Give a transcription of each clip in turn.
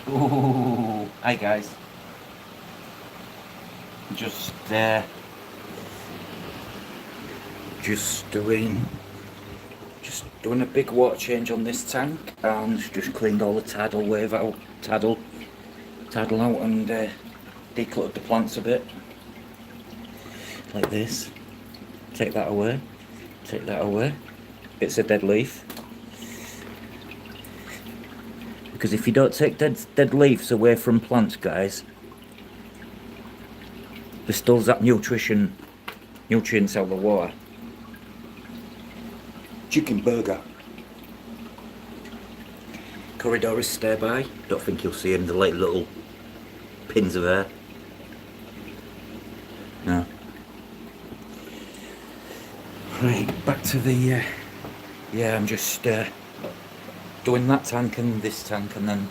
Ooh, hi guys. Just just doing just doing a big water change on this tank, and just cleaned all the tidal out, and decluttered the plants a bit, like this. Take that away. Take that away. It's a dead leaf. Because if you don't take dead leaves away from plants, guys, distills that nutrients out of the water. Chicken burger. Corridors stay by. Don't think you'll see any of the little pins of air. No. Right, back to the yeah, I'm just doing that tank and this tank, and then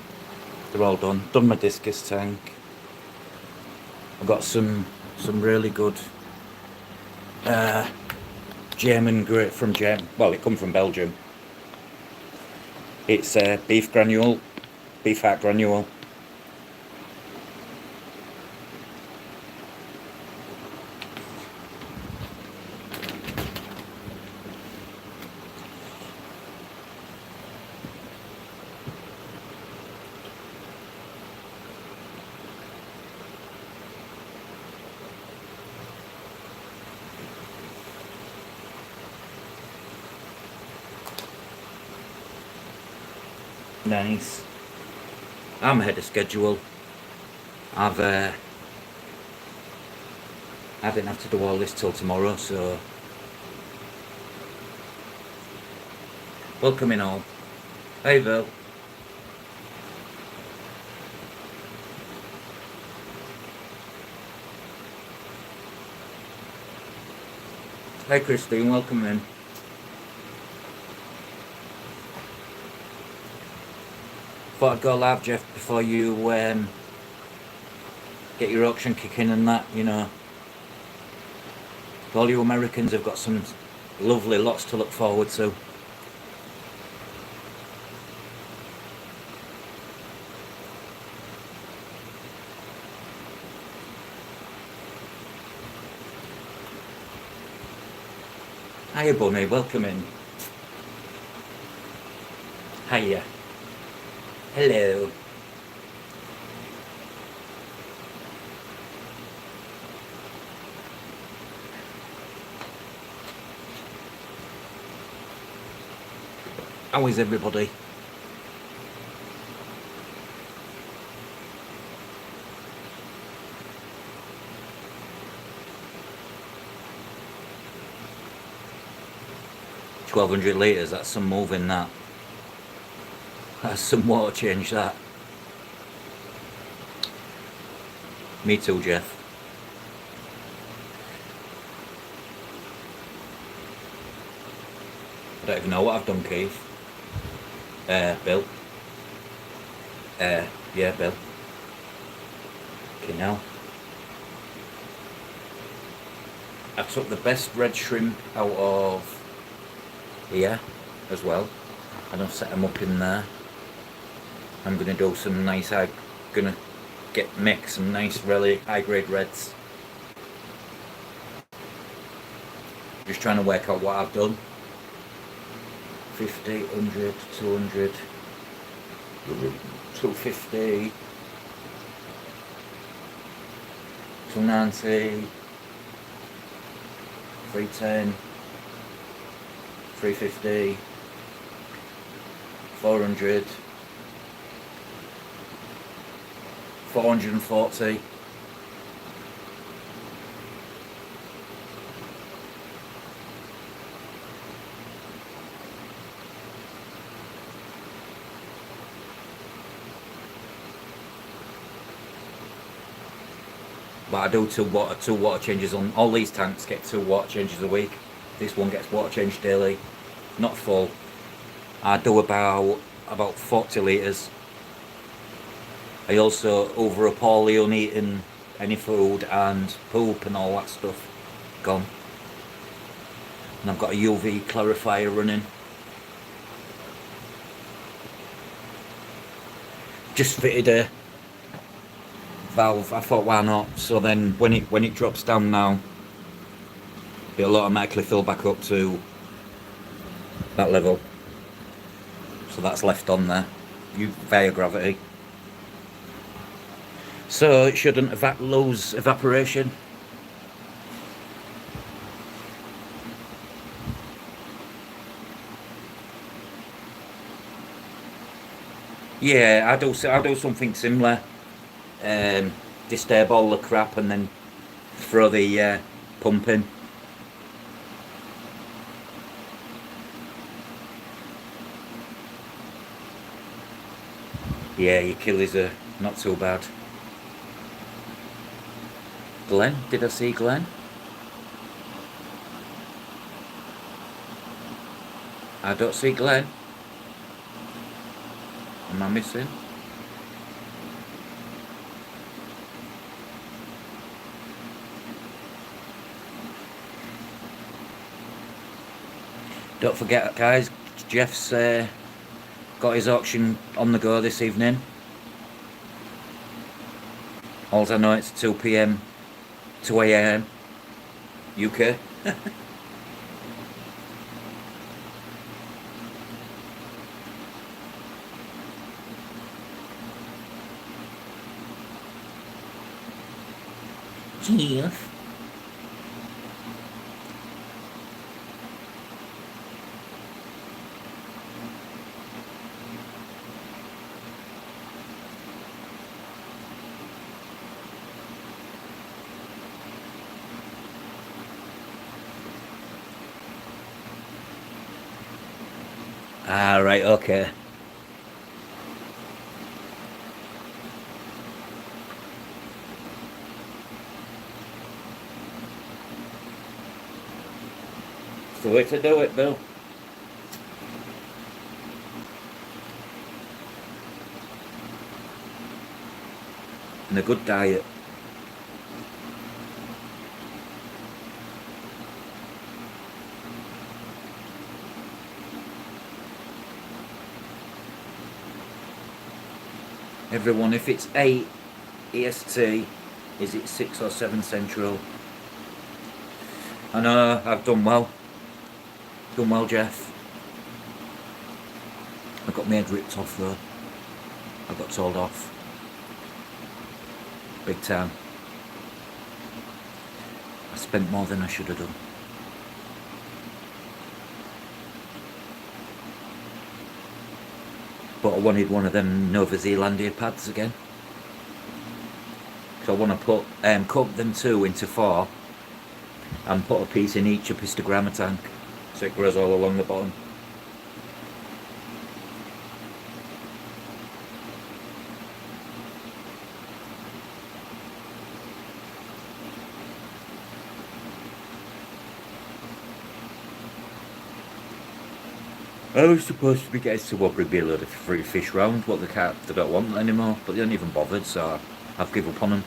they're all done. Done my discus tank. I've got some really good German grit from well, it come from Belgium. It's beef heart granule. Nice. I'm ahead of schedule. I didn't have to do all this till tomorrow, so welcome in all. Hey Bill. Hey Christine, welcome in. Thought I'd go live, Jeff, before you get your auction kicking and that, you know. All you Americans have got some lovely lots to look forward to. Hiya Bunny, welcome in. Hiya. Hello. How is everybody? $1,200 litres, that's some moving that. That's some water change that. Me too, Jeff. I don't even know what I've done, Keith. Bill. Yeah, Bill. Okay, now. I took the best red shrimp out of here as well, and I've set them up in there. I'm gonna do some nice, I'm gonna make some nice, really high grade reds. Just trying to work out what I've done. 50, 100, 200, 250, 290, 310, 350, 400, 440. But I do two water changes on all these tanks. Get 2 water changes a week. This one gets water changed daily, not full. I do about 40 litres. I also over a poorly on eating any food and poop and all that stuff gone. And I've got a UV clarifier running. just fitted a valve. I thought, why not? So then when it drops down now, it'll automatically fill back up to that level. So that's left on there via gravity. So it shouldn't lose evaporation. Yeah, I do something similar. Disturb all the crap and then throw the pump in. Yeah, your killies are not too bad. Glenn? Did I see Glenn? I don't see Glenn. Am I missing? Don't forget, guys, Jeff's got his auction on the go this evening. All I know, it's 2 p.m, 2 a.m. UK. Cheers. Ah, right, okay. It's the way to do it, Bill. And a good diet. Everyone, if it's 8 EST, is it 6 or 7 Central? I know, I've done well. Done well, Jeff. I got my head ripped off though. I got told off. Big time. I spent more than I should have done. But I wanted one of them Nova Zealandia pads again. So I want to cut them 2 into 4 and put a piece in each epistogramma tank so it grows all along the bottom. I was supposed to be getting to what would be a load of free fish round, but they don't want anymore, but they aren't even bothered, so I've given up on them.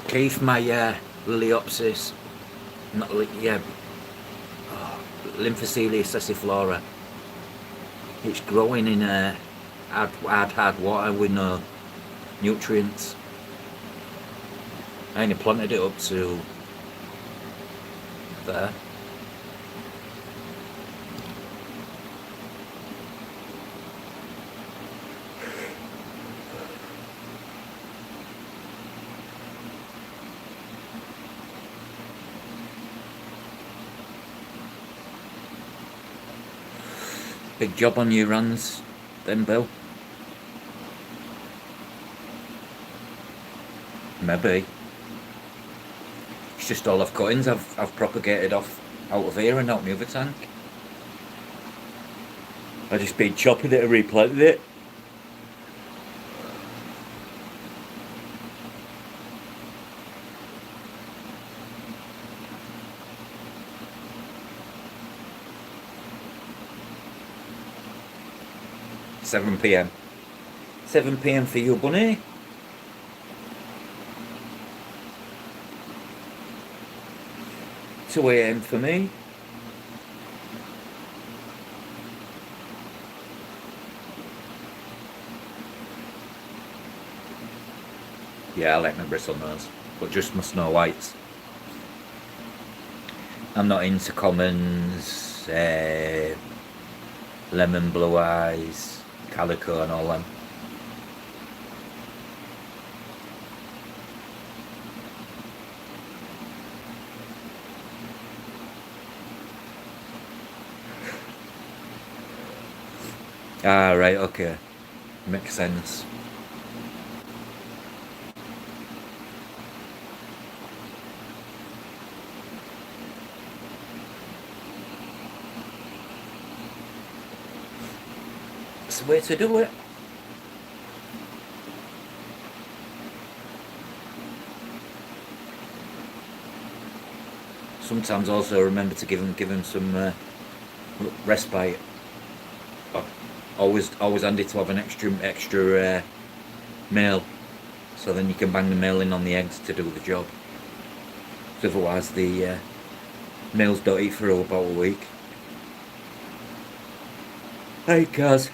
Keith, my Liliopsis, Lymphocelia sessiflora. It's growing in hard water with no nutrients. I only planted it up to there. Big job on you, Rans, then, Bill. Maybe. It's just all I've cuttings I've propagated off out of here and out my other tank. I just been chopping it and replanting it. £7 p.m. 7 p.m. for you, bunny. $2 a.m. for me. Yeah, I like my bristlenose, but just my Snow Whites. I'm not into commons, lemon blue eyes, calico, and all them. Ah, right, okay, makes sense. It's the way to do it. Sometimes also remember to give him some respite. Oh, always handy to have an extra male, so then you can bang the male in on the eggs to do the job. 'Cause otherwise the males don't eat for about a week. Hey, Kaz,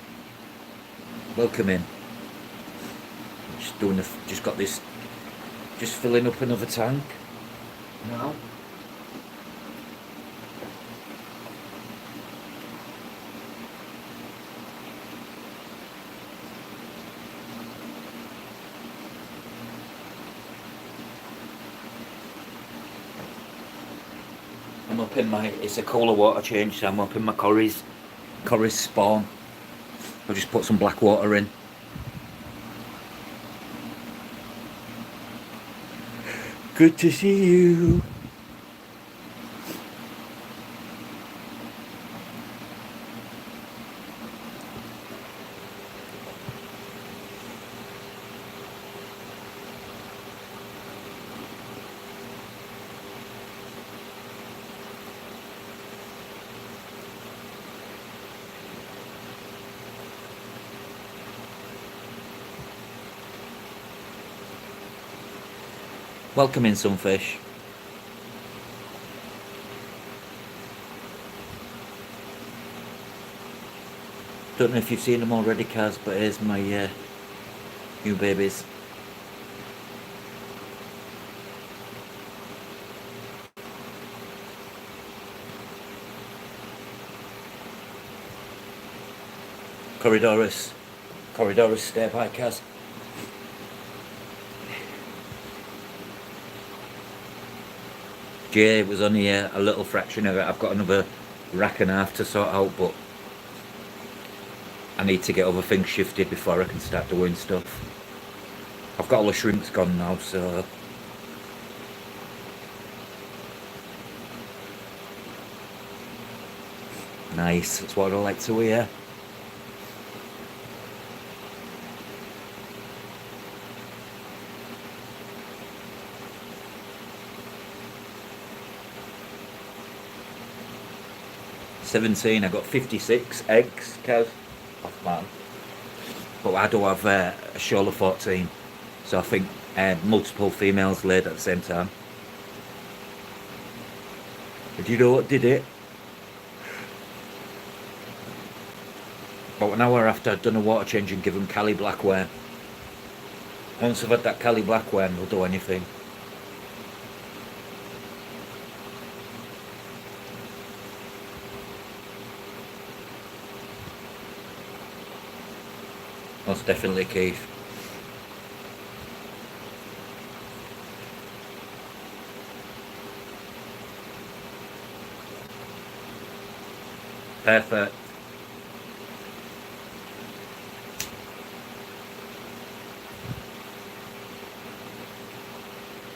welcome in. Just got this, just filling up another tank. Now. I'm up in my, it's a cooler water change, so I'm up in my Corrie's spawn. I'll just put some black water in. Good to see you. Welcome in, Sunfish. Don't know if you've seen them already, Kaz, but here's my new babies. Corridorus, stay by, Kaz. Jay was only a little fraction of it. I've got another rack and a half to sort out, but I need to get other things shifted before I can start doing stuff. I've got all the shrimps gone now, so nice. That's what I like to hear. $17. I got 56 eggs, Kev. Off man. But I do have a shoal of 14, so I think multiple females laid at the same time. But you know what did it? About an hour after I'd done a water change and given Cali black worm. Once I've had that Cali black worm, they'll do anything. Most definitely, Keith. Perfect.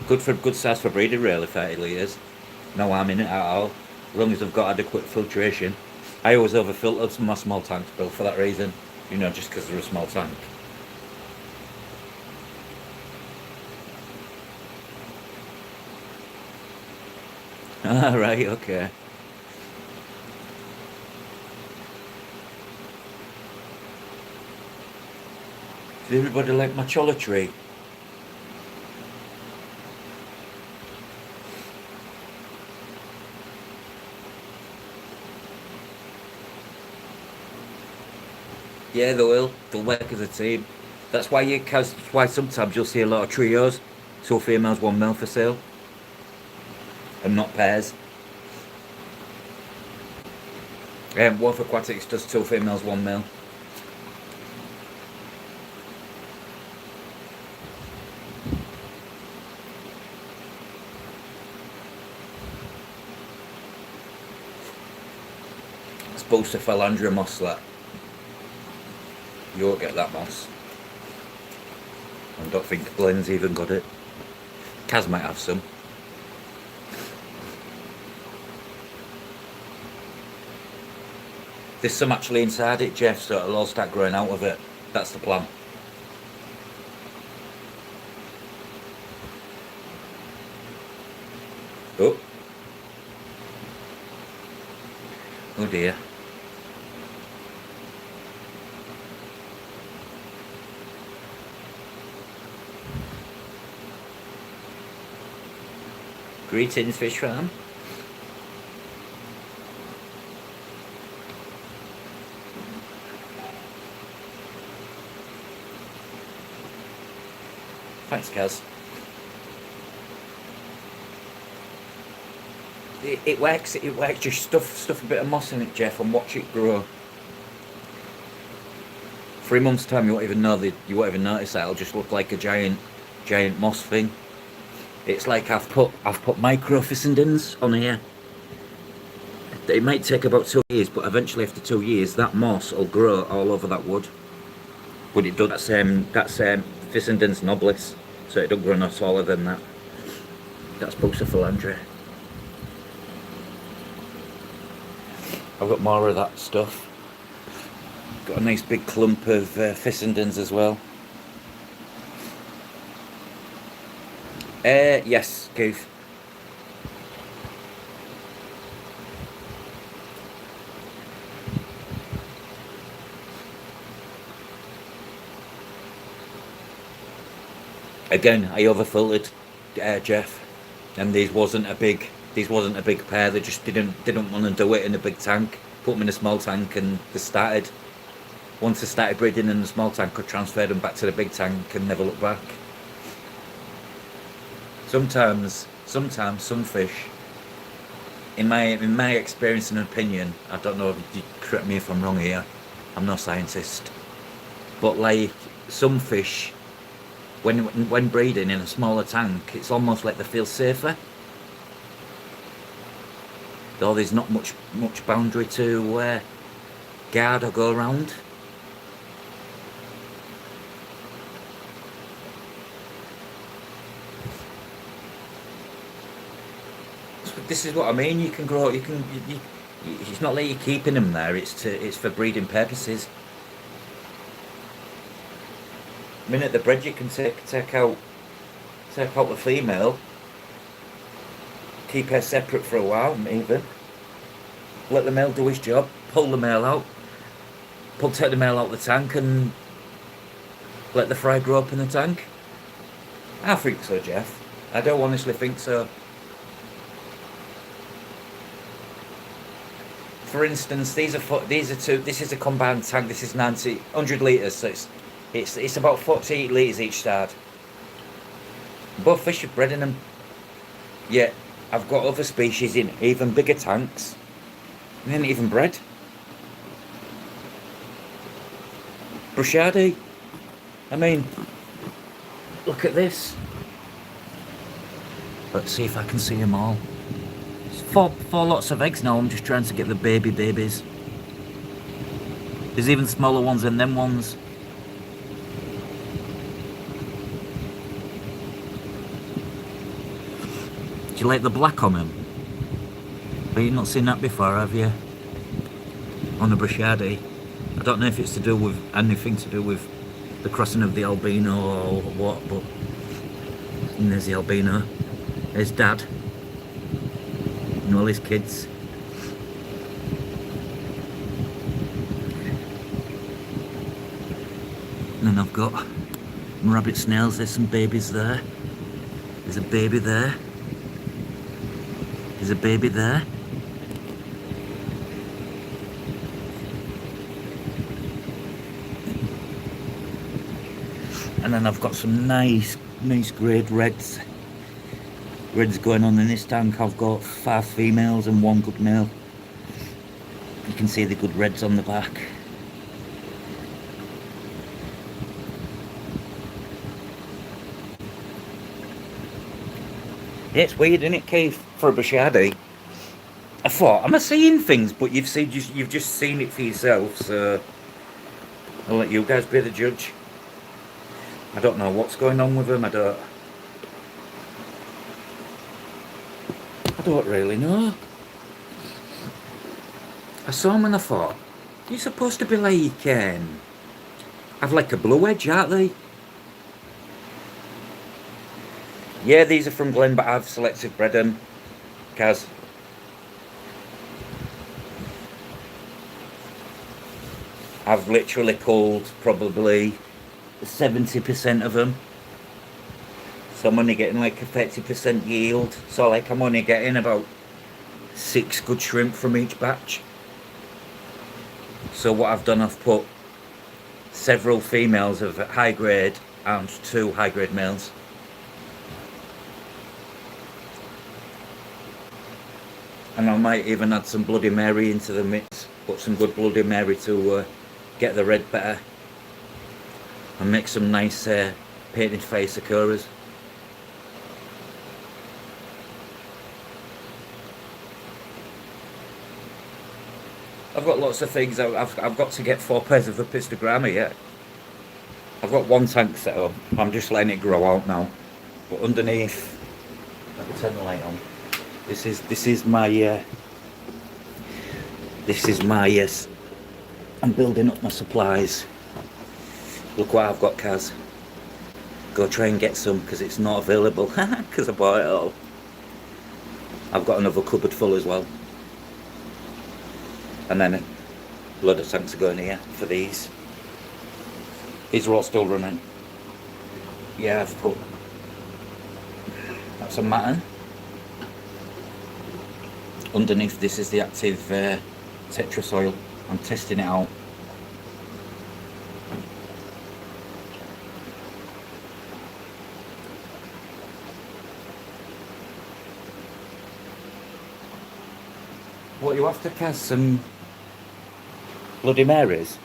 Good size for breeding, really. 30 litres. No harm in it at all. As long as I've got adequate filtration. I always over filtered my small tanks, Bill, for that reason. You know, just because they're a small tank. Ah, right, okay. Does everybody like my cholla tree? Yeah, they will. They'll work as a team. That's why sometimes you'll see a lot of trios, 2 females, 1 male for sale, and not pairs. Wolf Aquatics does 2 females, 1 male. It's supposed to Philandria moss, that. You won't get that moss. I don't think Glenn's even got it. Kaz might have some. There's some actually inside it, Jeff, so it'll all start growing out of it. That's the plan. Oh. Oh dear. Greetings, Fish Farm. Thanks, Kaz. It works. It works. Just stuff a bit of moss in it, Jeff, and watch it grow. 3 months' time, you won't even know you won't even notice that. It'll just look like a giant moss thing. It's like I've put micro Fissendens on here. It might take about 2 years, but eventually after 2 years, that moss will grow all over that wood. But it does that's Fissendens nobilis, so it don't grow no taller than that. That's Bucephalandria. I've got more of that stuff. Got a nice big clump of Fissendens as well. Yes, Goof. Again, I overfiltered, Jeff, and these wasn't a big pair. They just didn't want to do it in a big tank. Put them in a small tank, and they started. Once they started breeding in the small tank, I transferred them back to the big tank and never looked back. Sometimes some fish, in my experience and opinion, I don't know, you correct me if I'm wrong here, I'm no scientist, but like some fish, when breeding in a smaller tank, it's almost like they feel safer. Though there's not much boundary to guard or go around. This is what I mean. You can grow. It's not like you're keeping them there. It's for breeding purposes. I mean, at the bred you can take out the female, keep her separate for a while, even. Let the male do his job. Pull the male out. Take the male out of the tank and let the fry grow up in the tank. I think so, Jeff. I don't honestly think so. For instance, these are two. This is a combined tank. This is 100 litres, so it's about 48 litres each start. Both fish are bred in them. Yet I've got other species in even bigger tanks. They ain't even bred. Bruschardi. I mean, look at this. Let's see if I can see them all. Four lots of eggs now. I'm just trying to get the babies. There's even smaller ones than them ones. Do you like the black on them? Have you not seen that before, have you? On a Bruschardi. I don't know if it's to do with anything to do with the crossing of the albino or what, but and there's the albino. There's Dad. And all his kids. And then I've got rabbit snails. There's some babies there. There's a baby there. There's a baby there. And then I've got some nice grade reds going on in this tank. I've got 5 females and 1 good male. You can see the good reds on the back. It's weird, isn't it, Keith, for a Bashadi? I thought, am I seeing things? But you've just seen it for yourself, so I'll let you guys be the judge. I don't know what's going on with them. I don't really know. I saw them and I thought, you're supposed to be like, have like a blue edge, aren't they? Yeah, these are from Glen, but I've selective bred them, Kaz. I've literally culled probably 70% of them. So I'm only getting like a 30% yield. So like I'm only getting about 6 good shrimp from each batch. So what I've done, I've put several females of high grade and 2 high grade males. And I might even add some Bloody Mary into the mix. Put some good Bloody Mary to get the red better. And make some nice painted face Sakuras. I've got lots of things. I've got to get 4 pairs of Epistogramma yet. I've got 1 tank set up. I'm just letting it grow out now. But underneath, let me turn the light on. This is my yes. I'm building up my supplies. Look what I've got, Kaz. Go try and get some because it's not available because I bought it all. I've got another cupboard full as well. And then a load of tanks are going here for these. These are all still running. Yeah, I've put... That's a matten. Underneath this is the active tetra soil. I'm testing it out. What you have to cast some Bloody Marys?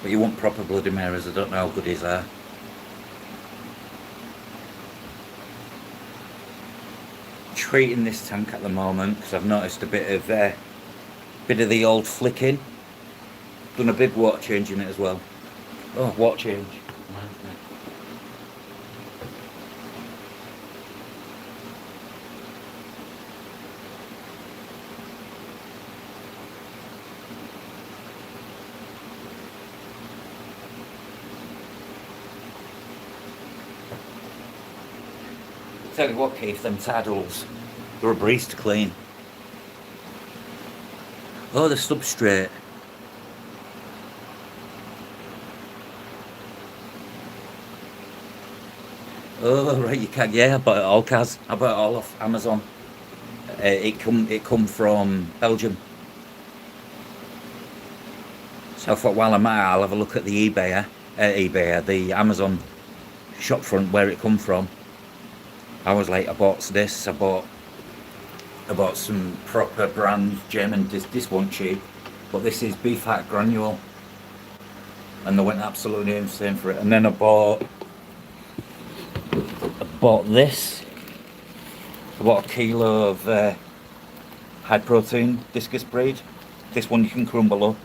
But you want proper Bloody Marys, I don't know how good these are. Treating this tank at the moment because I've noticed a bit of the old flicking. Done a big water change in it as well. Oh, water change. Tell you what, Keith, them taddles, they're a breeze to clean. Oh, the substrate. Oh, right, you can. Yeah, I bought it all, Kaz. I bought it all off Amazon. It come from Belgium. So I thought, while I'm at, I'll have a look at the the Amazon shopfront where it come from. I was like, I bought this. I bought some proper brand German. This wasn't cheap, but this is beef hat granule, and they went absolutely insane for it. And then I bought this. I bought a kilo of high protein discus breed. This one you can crumble up.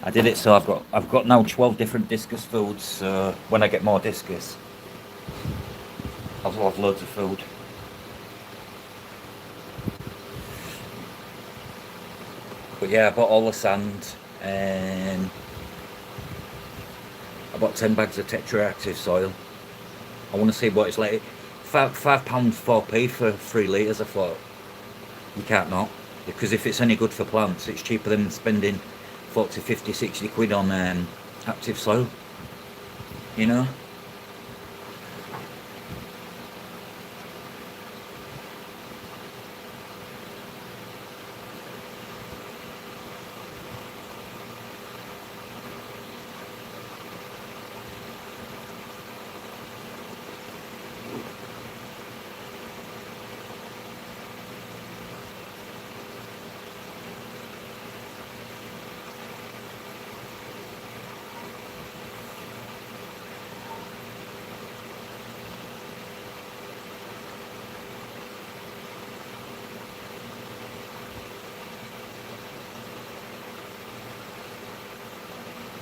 I did it so I've got now 12 different discus foods. So when I get more discus, I'll have loads of food. But yeah, I bought all the sand and I bought 10 bags of tetraactive soil. I want to see what it's like. £5 4p for 3 litres. I thought, you can't not, because if it's any good for plants, it's cheaper than spending 40, 50, 60 quid on active soil, you know.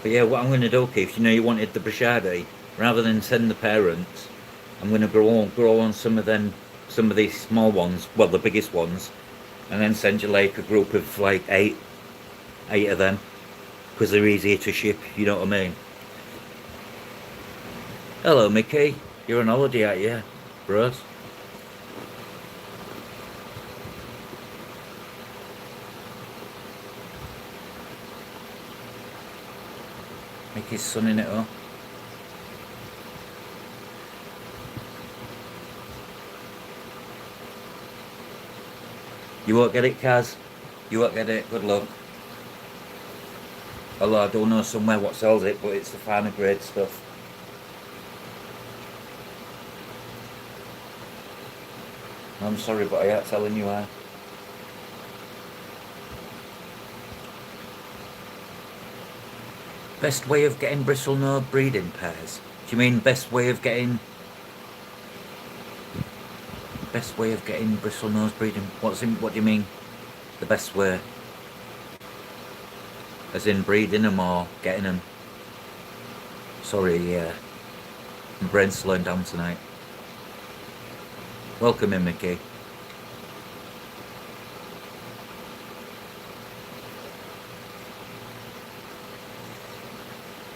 But yeah, what I'm going to do, Keith, you know, you wanted the Brashadi. Rather than send the parents, I'm going to grow on some of these small ones, well, the biggest ones, and then send you like a group of like eight of them, because they're easier to ship. You know what I mean? Hello, Mickey. You're on holiday, aren't you, bros? Mickey's sunning it up. You won't get it, Kaz. You won't get it. Good luck. Although I do know somewhere what sells it, but it's the finer grade stuff. I'm sorry, but I ain't telling you why. Best way of getting bristlenose breeding pairs? Do you mean best way of getting bristlenose breeding? What do you mean? The best way? As in breeding them or getting them? Sorry, yeah. My brain's slowing down tonight. Welcome in, Mickey.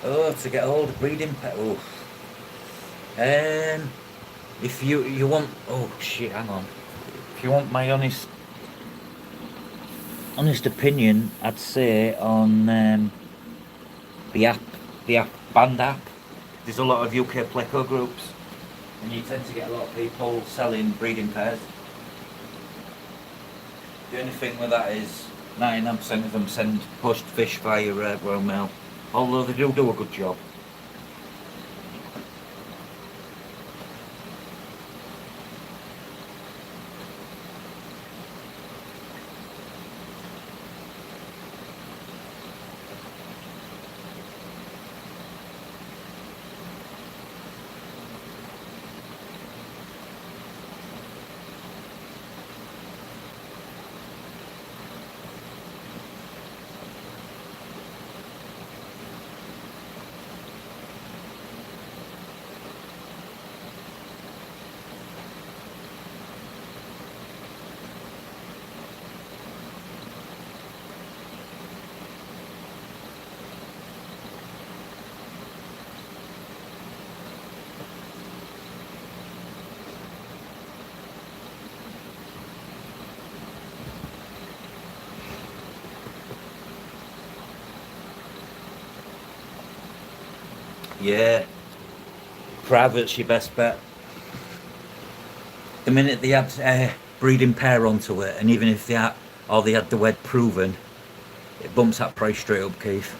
Oh, to get hold of breeding pet. Oh. If you want, oh shit, hang on. If you want my honest opinion, I'd say on the app, the app Band app. There's a lot of UK pleco groups, and you tend to get a lot of people selling breeding pairs. The only thing with that is 99% of them send pushed fish via Royal Mail, although they do a good job. Yeah, private's your best bet. The minute they add breeding pair onto it, and even if they had the word proven, it bumps that price straight up, Keith.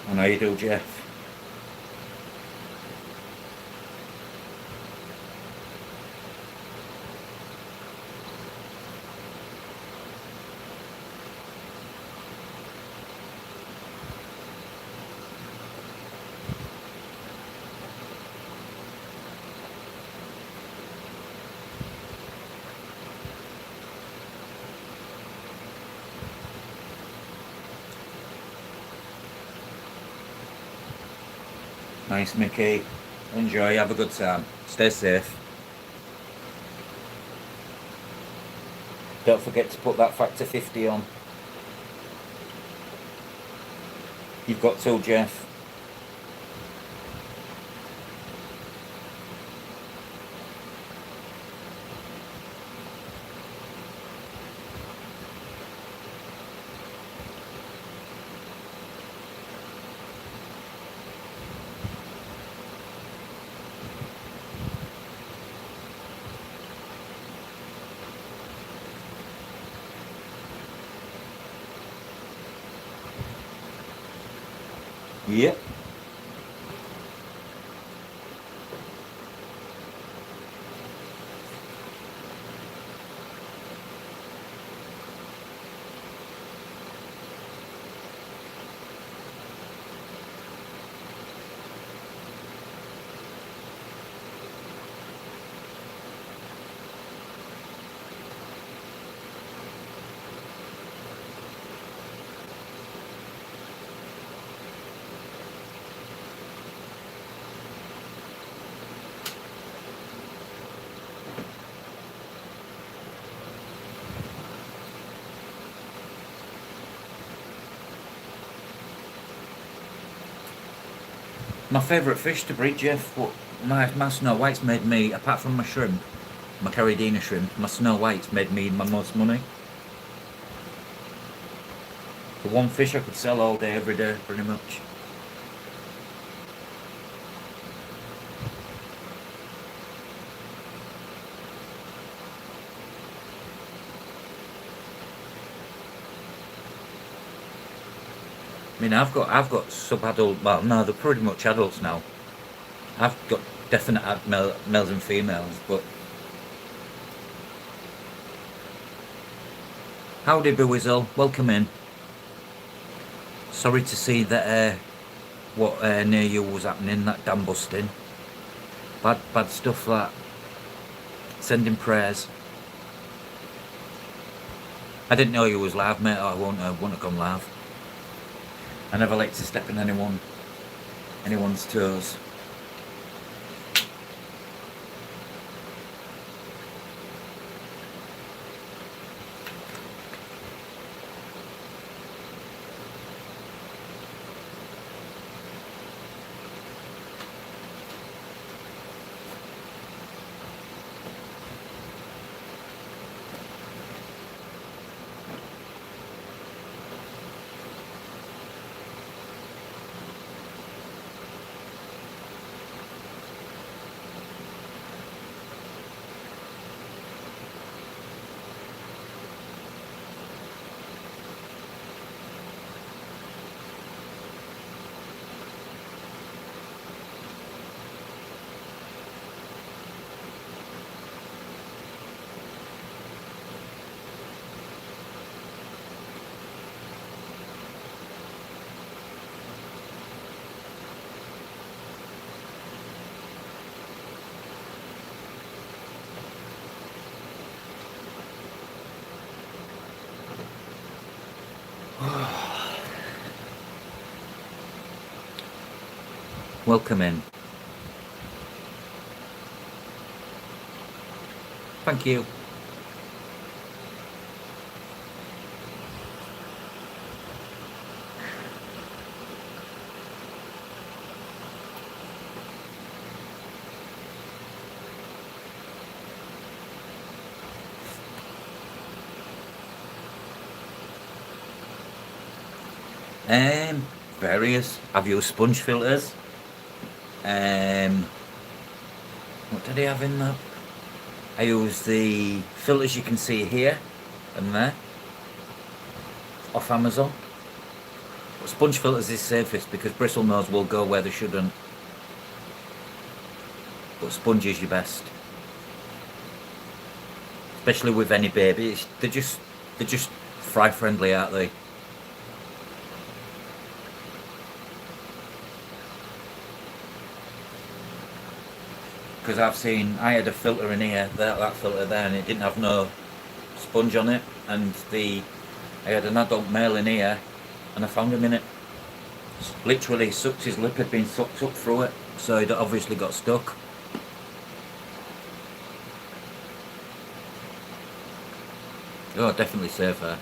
I know you do, Jeff. Nice, Mickey. Enjoy. Have a good time. Stay safe. Don't forget to put that factor 50 on. You've got to, Jeff. Yep. My favourite fish to breed, Jeff. What my snow white's made me, apart from my shrimp, my Caridina shrimp, my snow white's made me my most money. The one fish I could sell all day, every day, pretty much. I mean, I've got sub-adult. Well, no, they're pretty much adults now. I've got definite males and females, but howdy, Bewizzle. Welcome in. Sorry to see that what near you was happening. That dam busting. Bad stuff. That. Sending prayers. I didn't know you was live, mate. I won't have gone live. I never like to step in anyone's toes. Welcome in. Thank you. Various. I've used sponge filters. What did I have in that? I use the filters you can see here and there off Amazon. But sponge filters is safest because bristlenose will go where they shouldn't. But sponge is your best. Especially with any baby. They're just fry friendly, aren't they? Because I had a filter in here, that filter there, and it didn't have no sponge on it. And I had an adult male in here, and I found him in it. Literally sucked, his lip had been sucked up through it, so it obviously got stuck. Oh, definitely safer.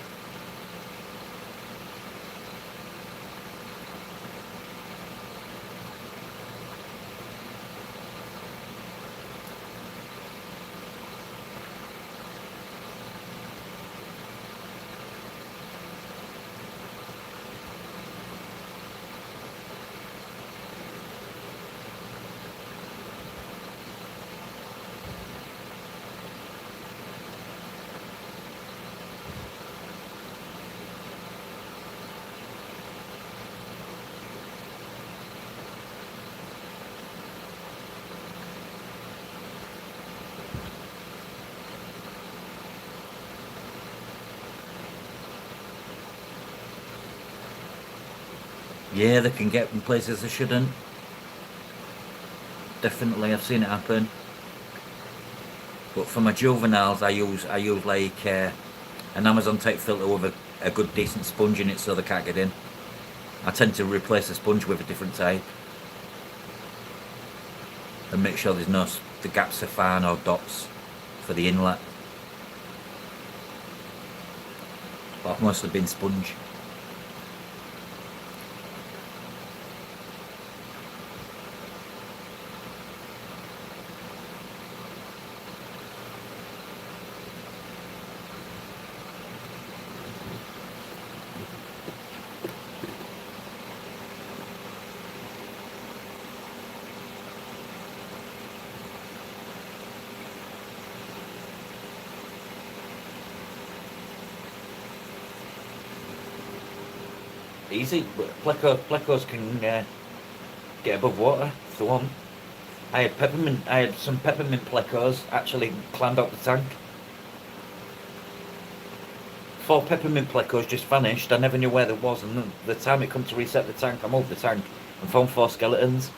Yeah, they can get in places they shouldn't. Definitely, I've seen it happen. But for my juveniles, I use like an Amazon type filter with a good decent sponge in it, so they can't get in. I tend to replace the sponge with a different type and make sure the gaps are fine or dots for the inlet. But I've mostly been sponge. easy. Plecos can get above water if they want. I had some peppermint plecos actually climbed up the tank. 4 peppermint plecos just vanished. I never knew where they was, and the time it come to reset the tank, I moved the tank and found 4 skeletons.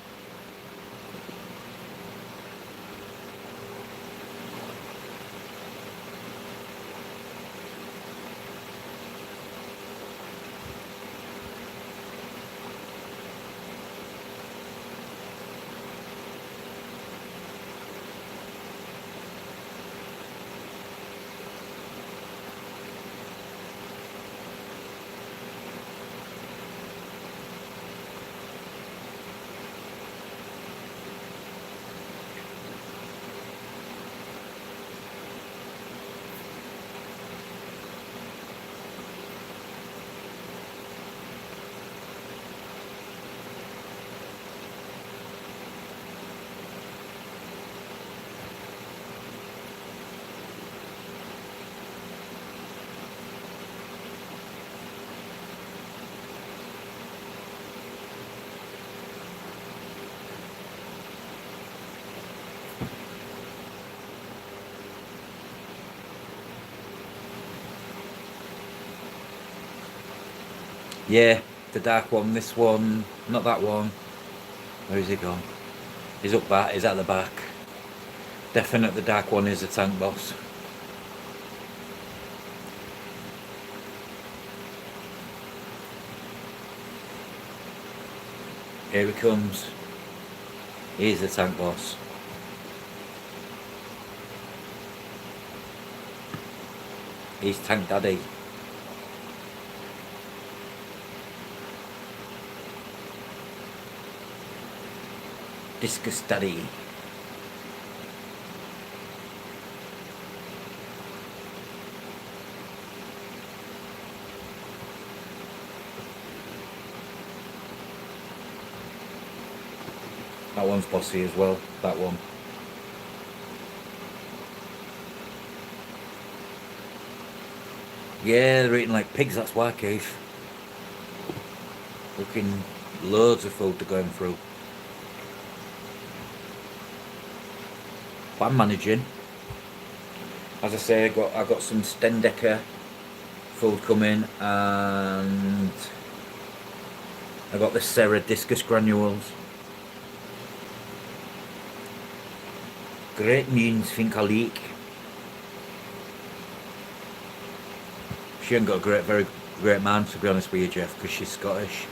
Yeah, the dark one. This one, not that one. Where is he gone? He's up back. He's at the back. Definite the dark one is the tank boss. Here he comes. He's the tank boss. He's Tank Daddy. Discus Daddy. That one's bossy as well, that one. Yeah, they're eating like pigs, that's why, Keith. Looking loads of food to going through. But I'm managing. As I say, I got some Stendecker food coming, and I got the Serra discus granules. Great means think I leak. She ain't got a very great man, to be honest with you, Jeff, because she's Scottish.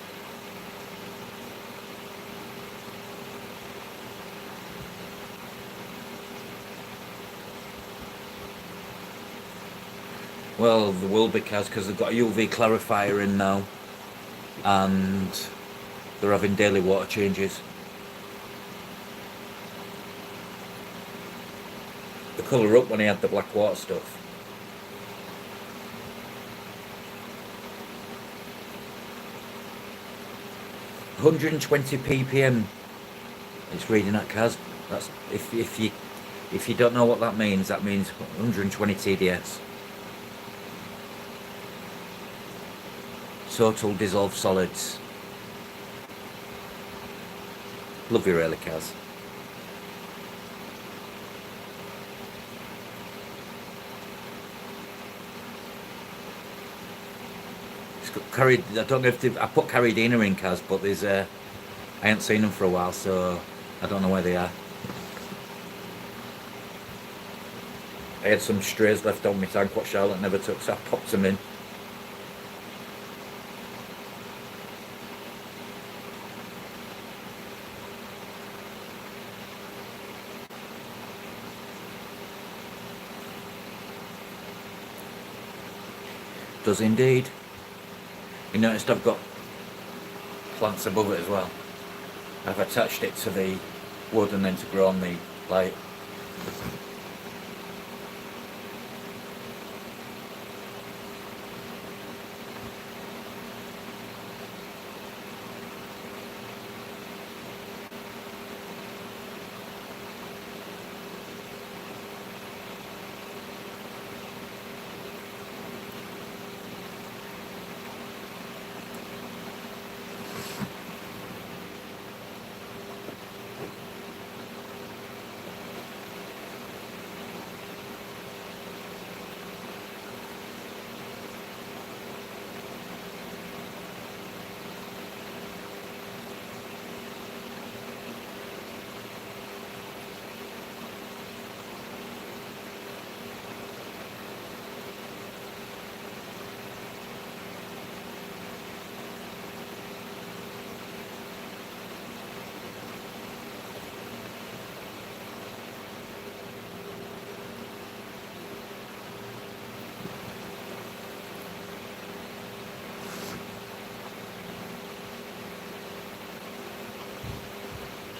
Well, there will be, Kaz, because they've got a UV clarifier in now, and they're having daily water changes. The colour up when he had the black water stuff. $120 ppm. It's reading at, Kaz. That's if you don't know what that means 120 TDS. Total dissolved solids. Love you really, Kaz. I don't know if I put Caridina in, Kaz, but there's I ain't seen them for a while, so I don't know where they are. I had some strays left on my tank what Charlotte never took, so I popped them in. Does indeed. You noticed I've got plants above it as well. I've attached it to the wood and then to grow on the light.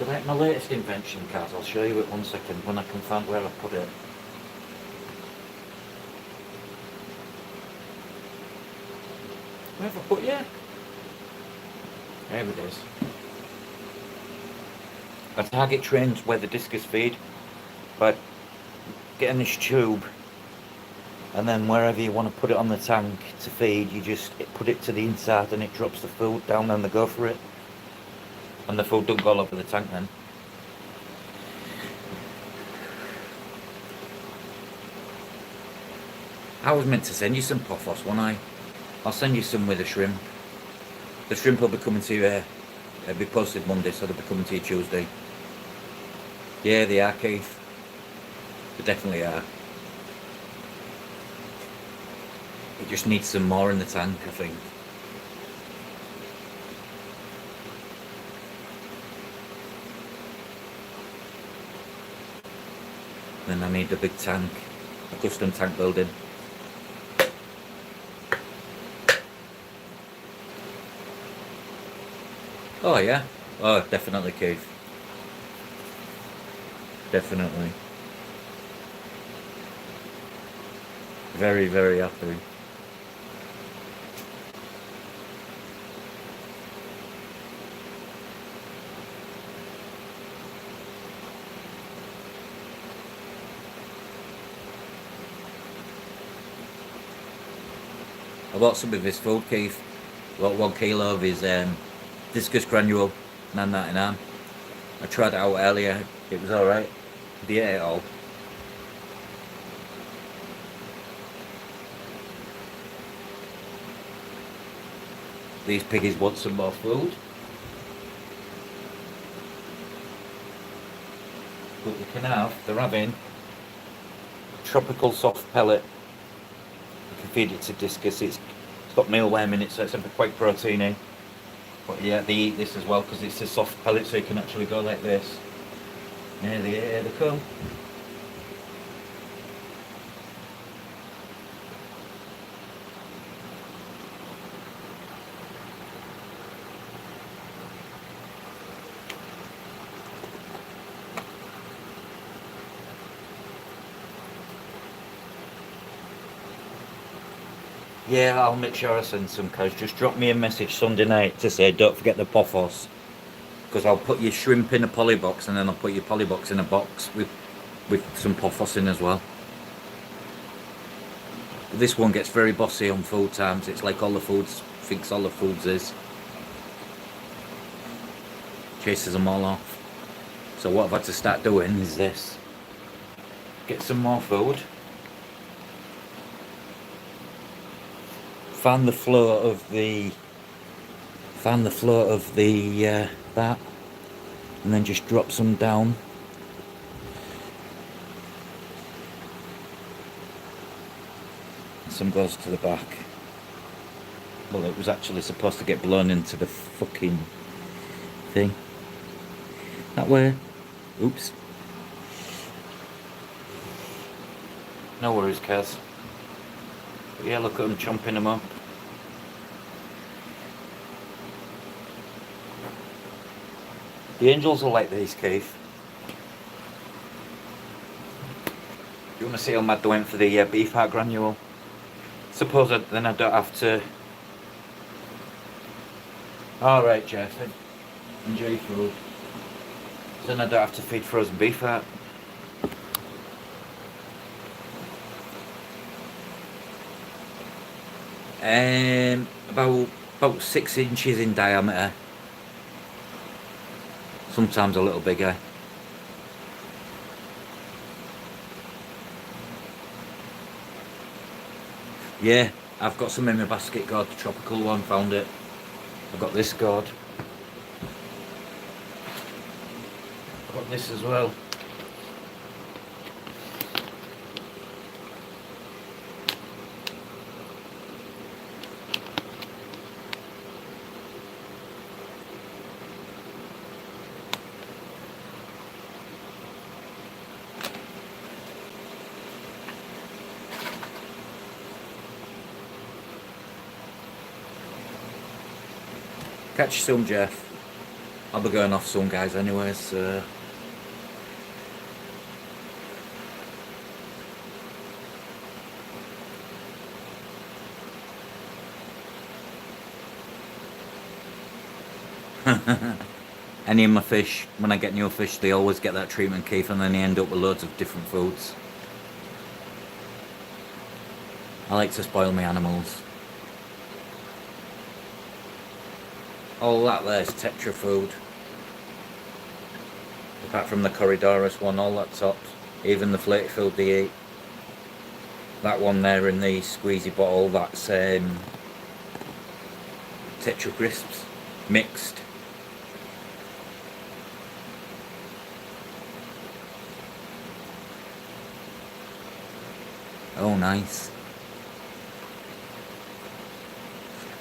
But like my latest invention, Kaz, I'll show you it one second when I can find where I put it. Where have I put you? There it is. I target trains where the discus feed by getting this tube, and then wherever you want to put it on the tank to feed, you just put it to the inside and it drops the food down and they go for it. And the food don't go all over the tank then. I was meant to send you some pothos, wasn't I? I'll send you some with the shrimp. The shrimp will be coming to you, it'll be posted Monday, so they'll be coming to you Tuesday. Yeah, they are, Keith. They definitely are. It just needs some more in the tank, I think. Then I need a big tank, a custom tank building. Oh yeah, oh definitely, Keith. Definitely. Very, very happy. I bought some of his food, Keith. Got 1 kilo of his discus granule, £9.99. I tried it out earlier, it was alright. They ate it all. These piggies want some more food. But you can have, they're having tropical soft pellet. You can feed it to discus. It's got mealworm in it, so it's quite proteiny. But yeah, they eat this as well because it's a soft pellet, so you can actually go like this. Yeah, they come. Yeah, I'll make sure I send some, cause just drop me a message Sunday night to say don't forget the pothos, because I'll put your shrimp in a poly box and then I'll put your poly box in a box with some pothos in as well. This one gets very bossy on food times. It's like all the foods, thinks all the foods is. Chases them all off. So what I've had to start doing is this. Get some more food. Fan the flow of the that, and then just drop some down. Some goes to the back. Well, it was actually supposed to get blown into the fucking thing. That way. Oops. No worries, Kaz. But yeah, look at them chomping them up. The angels are like these, Keith. Do you want to see how mad they went for the beef heart granule? Suppose then I don't have to... Alright, Jeff. Enjoy your food. Then I don't have to feed frozen beef heart. About 6 inches in diameter. Sometimes a little bigger. Yeah, I've got some in my basket gourd, the tropical one, found it. I've got this gourd. I've got this as well. Catch you soon, Jeff. I'll be going off soon, guys, anyways, so... Any of my fish, when I get new fish, they always get that treatment, Keith, and then they end up with loads of different foods. I like to spoil my animals. All that there's Tetra food. Apart from the Corridorus one, all that tops. Even the flake food they eat. That one there in the squeezy bottle, that's Tetra crisps. Mixed. Oh, nice.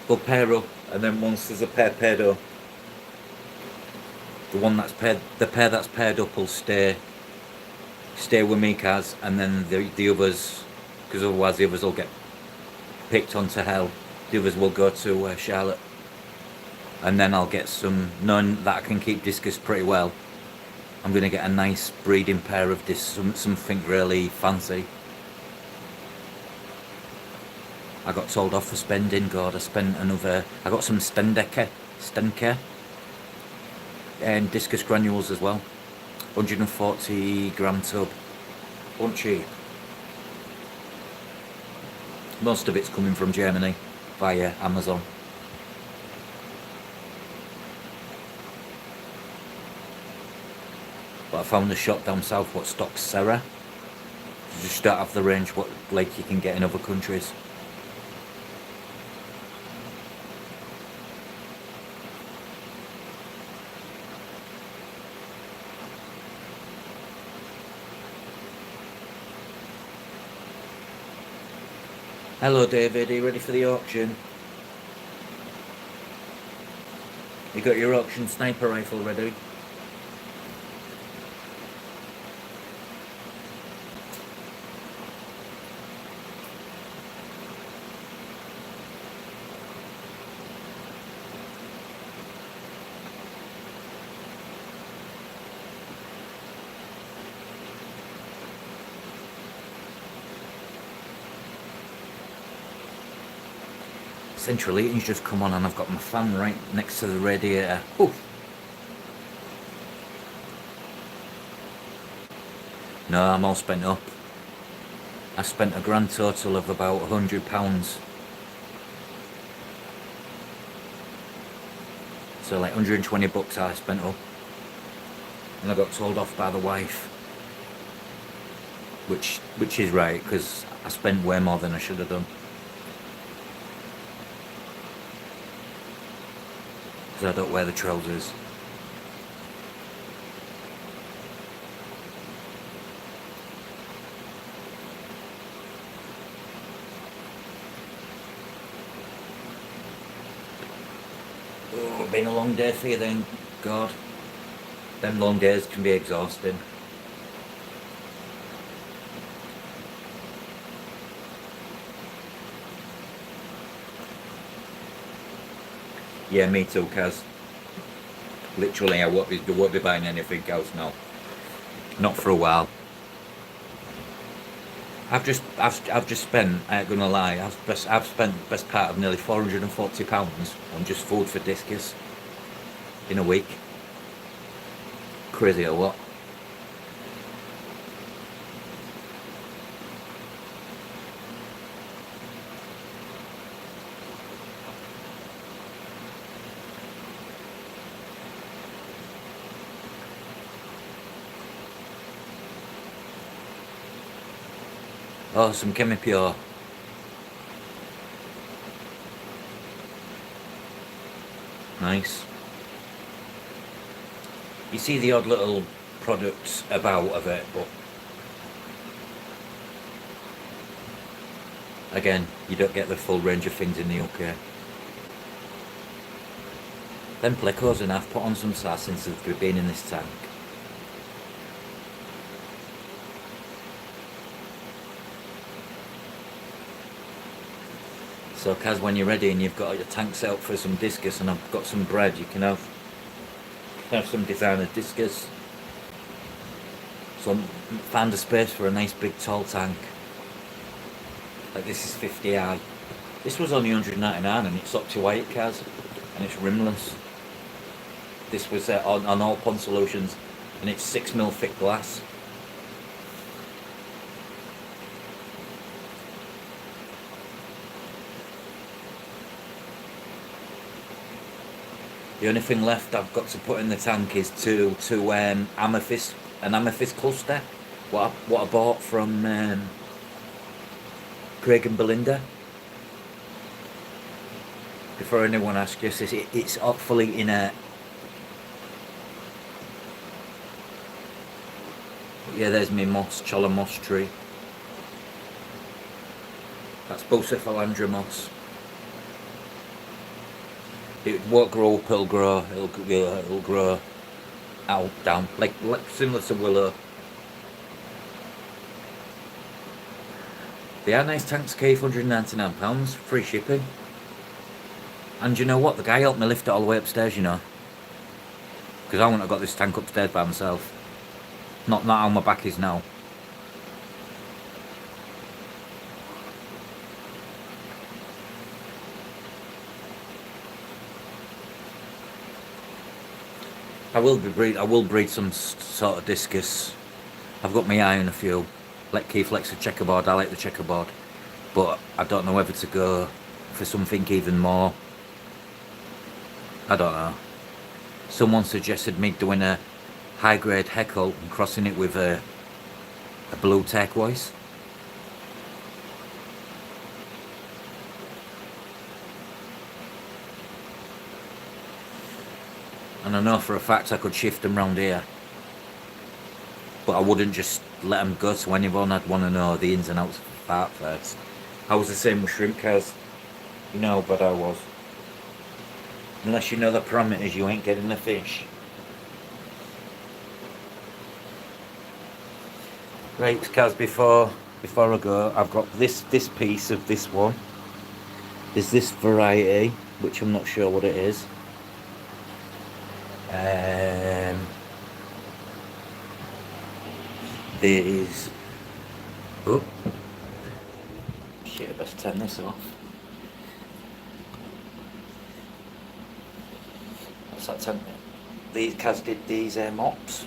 We'll pair up, and then once there's a pair paired up, the one that's paired, the pair that's paired up will stay with me, Kaz, and then the others, because otherwise the others will get picked onto hell. The others will go to Charlotte, and then I'll get some, knowing that I can keep discus pretty well, I'm going to get a nice breeding pair of this, something really fancy. I got told off for spending, God, I got some Stenker, and discus granules as well. 140 gram tub, wasn't cheap. Most of it's coming from Germany via Amazon. But I found a shop down south what stocks Serra. You just don't have the range what like you can get in other countries. Hello David, are you ready for the auction? You got your auction sniper rifle ready? Central heating's just come on and I've got my fan right next to the radiator. Oof. No, I'm all spent up. I spent a grand total of about £100. So like 120 bucks I spent up. And I got told off by the wife. Which is right, because I spent way more than I should have done. I don't wear the trousers. Oh, been a long day for you then, God. Them long days can be exhausting. Yeah, me too, Kaz. Literally, I won't be buying anything else now. Not for a while. I've just spent, I ain't gonna lie, I've spent the best part of nearly £440 on just food for discus in a week. Crazy or what? Oh, some Chemipure. Nice. You see the odd little products about of it, but again, you don't get the full range of things in the UK. Them plecos and I've put on some sass since they've been in this tank. So Kaz, when you're ready and you've got your tank set up for some discus and I've got some bread, you can have Have some designer discus. So I found a space for a nice big tall tank. Like this is 50i. This was only 199 and it's up to 8 cars and it's rimless. This was on all pond solutions and it's 6mm thick glass. The only thing left I've got to put in the tank is an amethyst cluster. What I bought from Craig and Belinda. Before anyone asks, yes, it's fully inert. But yeah, there's my cholla moss tree. That's Bucephalandra moss. It won't grow up, it'll grow out, down, like similar to willow. They are nice tanks, Keith, £199, free shipping. And you know what, the guy helped me lift it all the way upstairs, you know. Because I wouldn't have got this tank upstairs by myself. Not how my back is now. I will breed some sort of discus. I've got my eye on a few. Let Keith likes the checkerboard, I like the checkerboard. But I don't know whether to go for something even more. I don't know. Someone suggested me doing a high grade heckle and crossing it with a blue turquoise. And I know for a fact I could shift them round here. But I wouldn't just let them go to anyone. I'd want to know the ins and outs of that first. I was the same with shrimp cars. You know, but I was. Unless you know the parameters, you ain't getting the fish. Right, cars, before I go, I've got this piece of this one. There's this variety, which I'm not sure what it is. There's... Oh. Shit, I best turn this off. What's that telling me? These cars did these mops.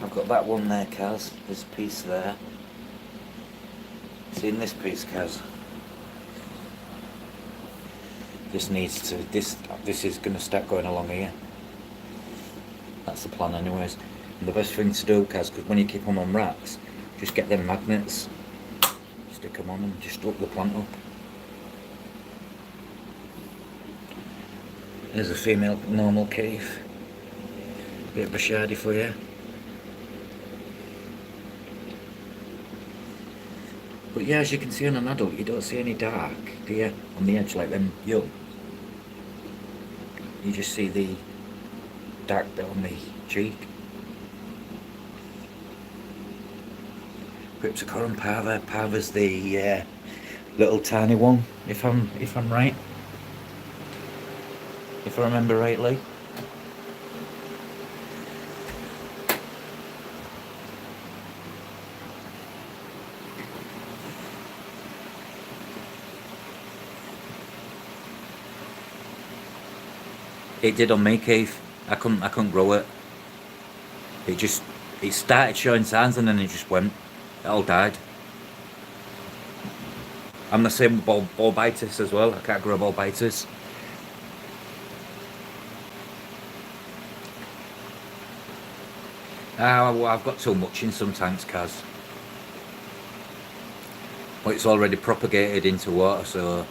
I've got that one there, Kaz. This piece there. See, in this piece, Kaz. This needs to. This is going to start going along here. That's the plan, anyways. And the best thing to do, Kaz, because when you keep them on racks, just get them magnets, stick them on and just hook the plant up. There's a female normal cave. Bit of a shardy for you. But yeah, as you can see on an adult, you don't see any dark, do you? On the edge like them young. You just see the dark bit on the cheek. Cryptocorum parva. Parva's the little tiny one, if I'm right. If I remember rightly. It did on me, Keith. I couldn't grow it. It started showing signs and then it just went. It all died. I'm the same with bulbitis as well. I can't grow bulbitis. Well, I've got too much in some tanks, Kaz. But it's already propagated into water, so...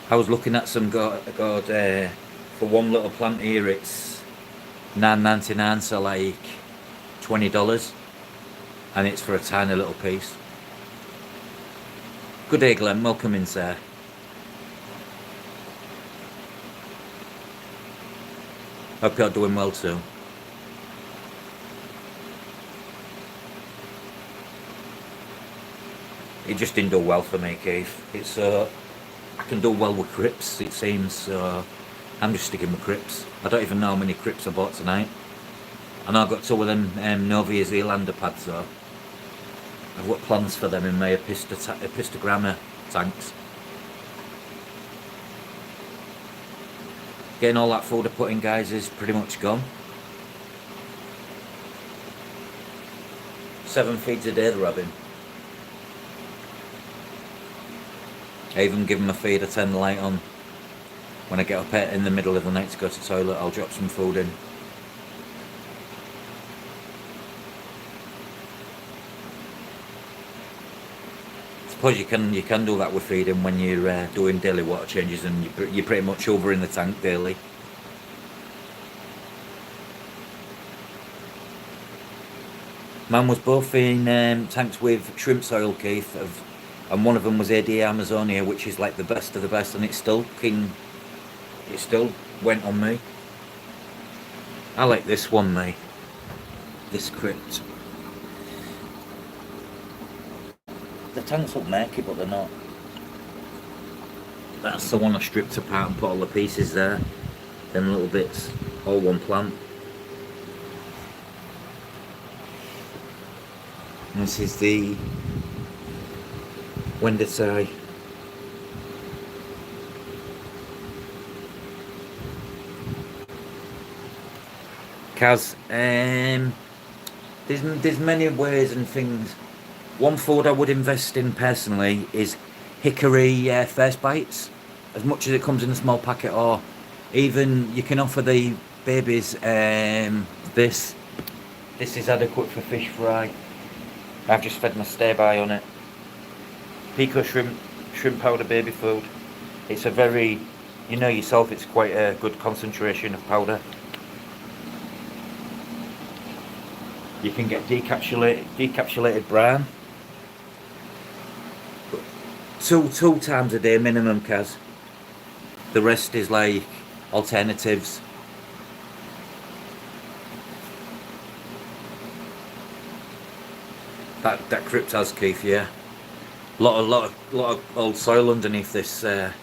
I was looking at some for one little plant here, it's $9.99, so like $20, and it's for a tiny little piece. Good day, Glenn, welcome in, sir. Hope you're doing well too. it just didn't do well for me, Keith. It's I can do well with crips, it seems, so I'm just sticking with crips. I don't even know how many crips I bought tonight. And I've got two of them Novia Zealander pads though. I've got plans for them in my epistogramma tanks. Getting all that food I put in, guys, is pretty much gone. 7 feeds a day they're having. I even give them a feed, I turn the light on. When I get up in the middle of the night to go to the toilet, I'll drop some food in. I suppose you can do that with feeding when you're doing daily water changes and you're pretty much over in the tank daily. Mine was both in tanks with shrimp soil, Keith, and one of them was ADA Amazonia, which is like the best of the best, and it still went on me. I like this one, mate. This crypt. The tanks look murky, but they're not. That's the one I stripped apart and put all the pieces there. Them little bits, all one plant. And this is the Wendersai. Kaz, there's many ways and things. One food I would invest in personally is hickory first bites, as much as it comes in a small packet, or even you can offer the babies this. This is adequate for fish fry. I've just fed my stay by on it. Pico shrimp powder baby food. It's a very, you know yourself, it's quite a good concentration of powder. You can get decapsulated brine. Two times a day minimum, Kaz. The rest is like alternatives. That crypt has, Keith, yeah. Lot of old soil underneath this sand.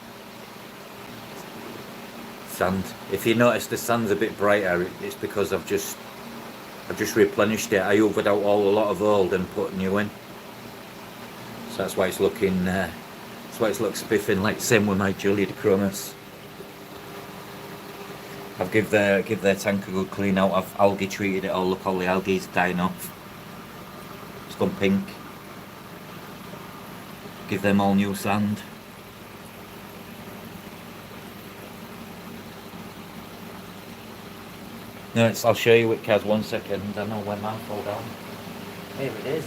If you notice the sand's a bit brighter, it's because I've just replenished it. I hoovered out a lot of old and put new in. So that's why it's looking. That's why it looks spiffing. Like same with my Julia de Chromis. I've give their tank a good clean out. I've algae treated it all. Look, all the algae's dying off. It's gone pink. Give them all new sand. No, I'll show you it, Kaz, 1 second. I know when mine fall down. Here it is.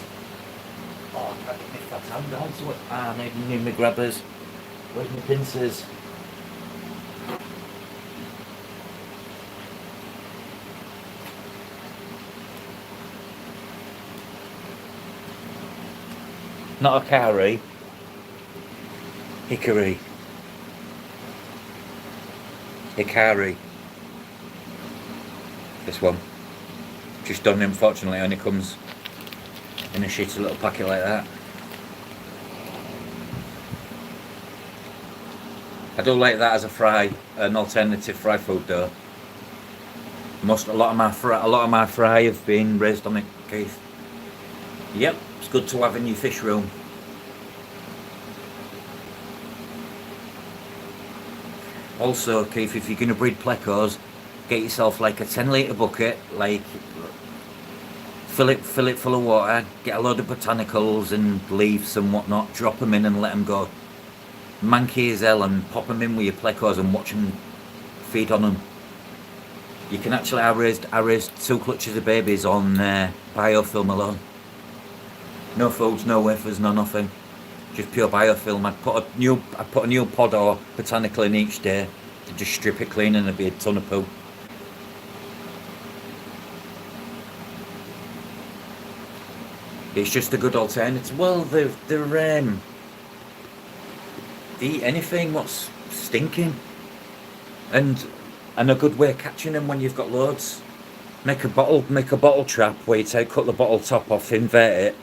Oh, I can't get my hand down to it. I need my grabbers. Where's my pincers? Not a carry. Hickory. Hikari. This one. Just done, unfortunately, only comes in a shitty little packet like that. I do like that as a fry, an alternative fry food though. A lot of my fry have been raised on it, Keith. Yep, it's good to have in your fish room. Also, Keith, if you're going to breed plecos, get yourself like a 10 litre bucket, like fill it full of water, get a load of botanicals and leaves and whatnot, drop them in and let them go manky as hell, and pop them in with your plecos and watch them feed on them. You can actually, I raised 2 clutches of babies on biofilm alone. No foods, no wafers, no nothing. Just pure biofilm. I put a new pod or botanical in each day to just strip it clean, and there'd be a ton of poo. It's just a good alternative. Well, they eat anything what's stinking, and a good way of catching them when you've got loads. Make a bottle trap where you cut the bottle top off, invert it,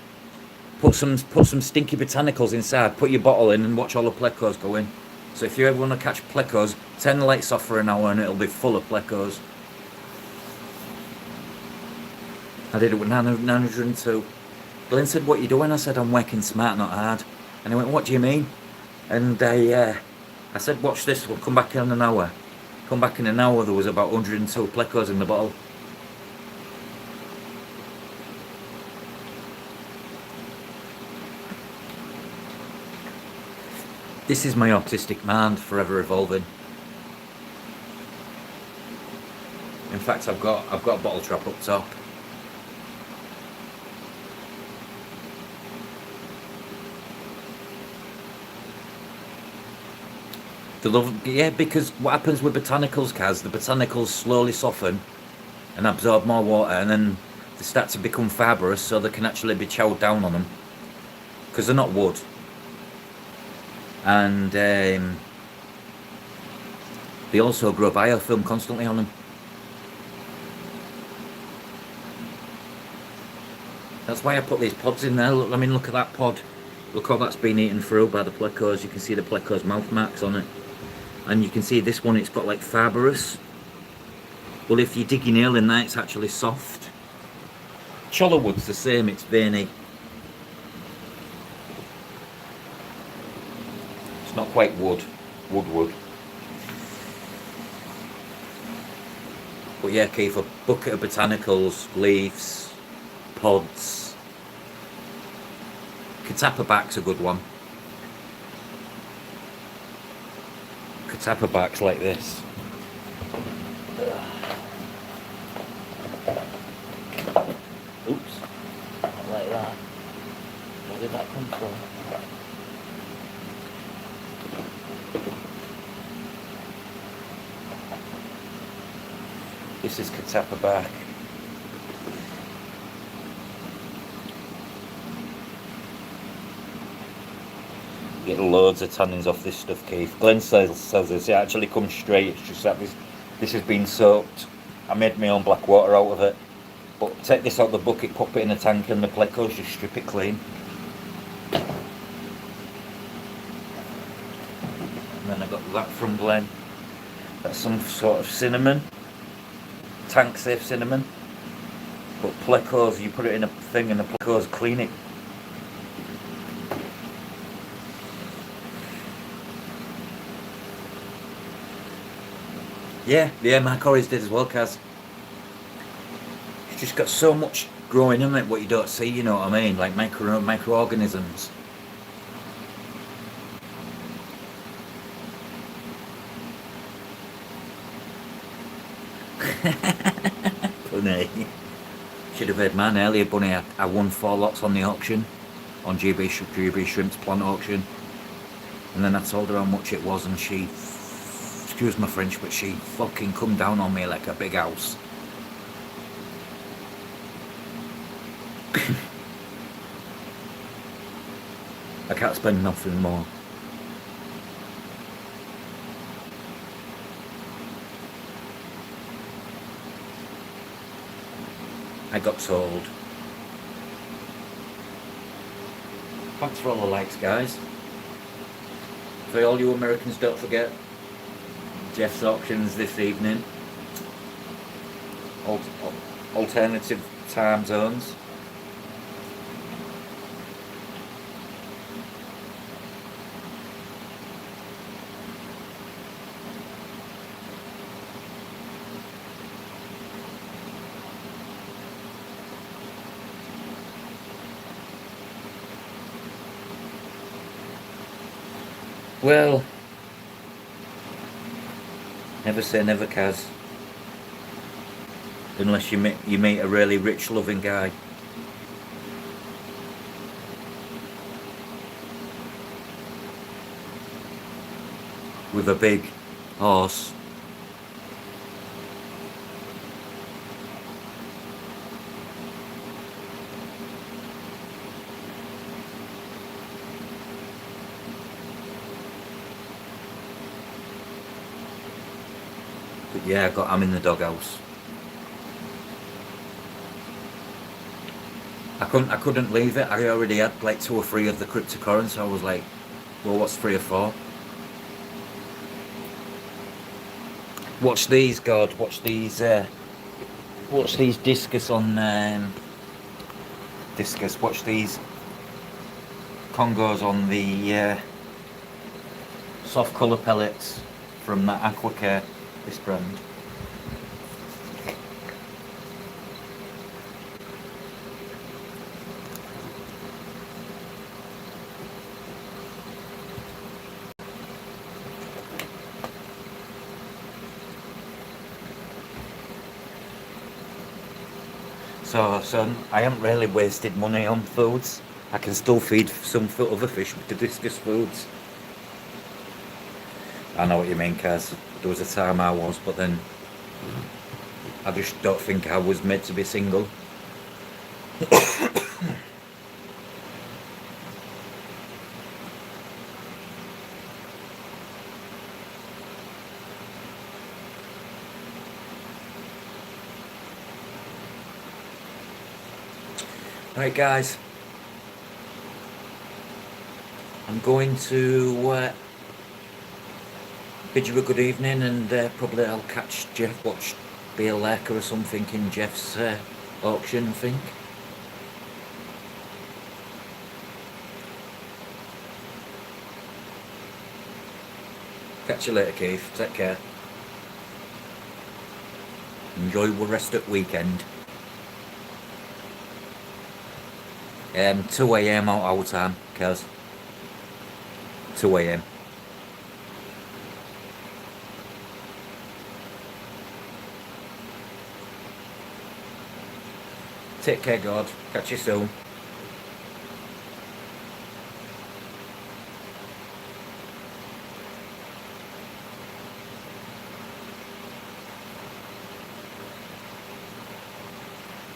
put some stinky botanicals inside, put your bottle in and watch all the plecos go in. So if you ever want to catch plecos, turn the lights off for an hour and it'll be full of plecos. I did it with 902. Glenn said, what are you doing? I said, I'm working smart, not hard. And he went, what do you mean? And I said, watch this, we'll come back in an hour. Come back in an hour, there was about 102 plecos in the bottle. This is my autistic mind, forever evolving. In fact, I've got a bottle trap up top. Yeah, because what happens with botanicals, Kaz, the botanicals slowly soften and absorb more water, and then they start to become fibrous, so they can actually be chowed down on them, because they're not wood. And they also grow biofilm constantly on them. That's why I put these pods in there. Look, I mean, look at that pod. Look how that's been eaten through by the plecos. You can see the plecos mouth marks on it. And you can see this one, it's got like fibrous. Well, if you dig your nail in there, it's actually soft. Chollerwood's the same, it's veiny. It's not quite wood. But yeah, Keith, a bucket of botanicals, leaves, pods. Catappa back's a good one. Catappa backs like this. Oops, not like that. Where did that come from? This is Catappa back. Get loads of tannins off this stuff, Keith. Glenn says this, it actually comes straight, it's just that this has been soaked. I made my own black water out of it. But take this out of the bucket, pop it in a tank, and the plecos, just strip it clean. And then I got that from Glenn. That's some sort of cinnamon. Tank safe cinnamon. But plecos, you put it in a thing and the plecos clean it. Yeah, my Corey's did as well, Kaz. It's just got so much growing in it what you don't see, you know what I mean? Like microorganisms. Funny. Should have heard mine earlier, Bunny. I won 4 lots on the auction, on GB Shrimp's plant auction. And then I told her how much it was, and she, excuse my French, but she fucking come down on me like a big house. I can't spend nothing more. I got sold. Thanks for all the likes, guys. For all you Americans, don't forget Jeff's auctions this evening. Alternative time zones. Well, never say never, Kaz. Unless you meet a really rich, loving guy. With a big horse. But yeah, I'm in the doghouse. I couldn't leave it. I already had like 2 or 3 of the cryptocurrency. So I was like, well, what's 3 or 4? Watch these, God. Watch these. Watch these discus on discus. Watch these Congos on the soft colour pellets from that Aquacare, this brand. So I haven't really wasted money on foods. I can still feed some other fish with the discus foods. I know what you mean, Kaz. There was a time I was, but then I just don't think I was meant to be single. Right, guys. I'm going to bid you a good evening, and probably I'll catch Jeff, be a lurker or something in Jeff's auction, I think. Catch you later, Keith. Take care. Enjoy the rest of the weekend. 2 a.m. our time, Kaz. 2 a.m. Take care, God. Catch you soon.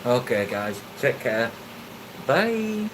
Okay, guys. Take care. Bye.